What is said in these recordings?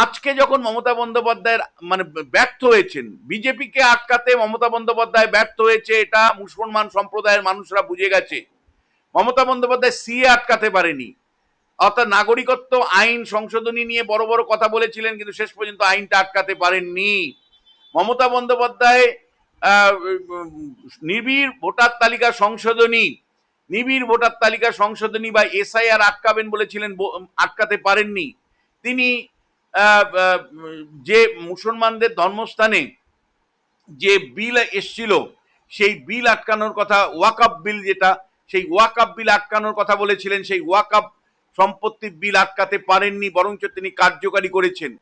আজকে যখন মমতা বন্দ্যোপাধ্যায়ের মানে ব্যর্থ হয়েছেন, বিজেপিকে আটকাতে মমতা বন্দ্যোপাধ্যায় ব্যর্থ হয়েছে, এটা মুসলমান সম্প্রদায়ের মানুষরা বুঝে গেছে। মমতা বন্দ্যোপাধ্যায় সিএ আটকাতে পারেনি, অর্থাৎ নাগরিকত্ব আইন সংশোধনী নিয়ে বড় বড় কথা বলেছিলেন, কিন্তু শেষ পর্যন্ত আইনটা আটকাতে পারেননি। মমতা বন্দ্যোপাধ্যায় আহ, নিবিড় ভোটার তালিকা সংশোধনী, নিবিড় ভোটার তালিকা সংশোধনী বা এসআইআর আটকাবেন বলেছিলেন, আটকাতে পারেননি তিনি। যে মুসলমানদের ধর্মস্থানে যে বিল এসছিল, সেই বিল আটকানোর কথা, ওয়াকআপ বিল যেটা, সেই ওয়াকআপ বিল আটকানোর কথা বলেছিলেন, সেই ওয়াকআপ সম্পত্তির বিল আটকাতে পারেননি, বরঞ্চ তিনি কার্যকারী করেছেন।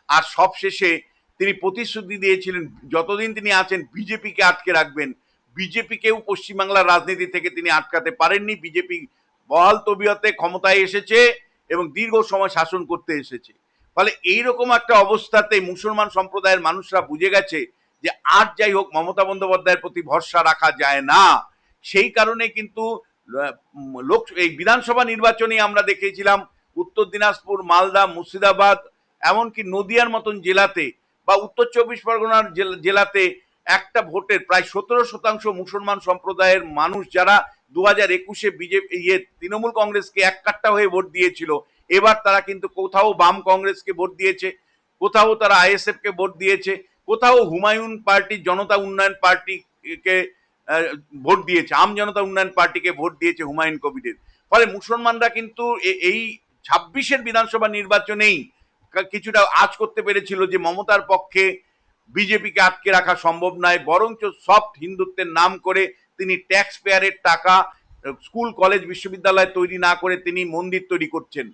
আর সবশেষে তিনি প্রতিশ্রুতি দিয়েছিলেন যতদিন তিনি আছেন বিজেপিকে আটকে রাখবেন। বিজেপিকেও পশ্চিমবাংলার রাজনীতি থেকে তিনি আটকাতে পারেননি। বিজেপি বহাল তবিয়তে ক্ষমতায় এসেছে এবং দীর্ঘ সময় শাসন করতে এসেছে। ফলে এইরকম একটা অবস্থাতে মুসলমান সম্প্রদায়ের মানুষরা বুঝে গেছে যে আর যাই হোক মমতা বন্দ্যোপাধ্যায়ের প্রতি ভরসা রাখা যায় না। সেই কারণে কিন্তু লোক এই বিধানসভা নির্বাচনে আমরা দেখেছিলাম উত্তর দিনাজপুর, মালদা, মুর্শিদাবাদ, এমনকি নদিয়ার মতন জেলাতে বা উত্তর চব্বিশ পরগনার জেলাতে একটা ভোটের প্রায় 17% মুসলমান সম্প্রদায়ের মানুষ, যারা 2021-এ বিজেপি তৃণমূল কংগ্রেসকে এক কাট্টা হয়ে ভোট দিয়েছিল, এবার তারা কিন্তু কোথাও বাম কংগ্রেসকে ভোট দিয়েছে, কোথাও তারা আইএসএফ কে ভোট দিয়েছে, কোথাও হুমায়ুন পার্টি, জনতা উন্নয়ন পার্টিকে ভোট দিয়েছে, আম জনতা উন্নয়ন পার্টিকে ভোট দিয়েছে হুমায়ুন কবিরের। ফলে মুসলমানরা কিন্তু এই 26-এর বিধানসভা নির্বাচনেই কিছুটা আঁচ করতে পেরেছিল যে মমতার পক্ষে বিজেপিকে আটকে রাখা সম্ভব নয়, বরঞ্চ সফট হিন্দুত্বের নাম করে তিনি ট্যাক্স পেয়ারের টাকা স্কুল, কলেজ, বিশ্ববিদ্যালয় তৈরি না করে তিনি মন্দির তৈরি করছেন।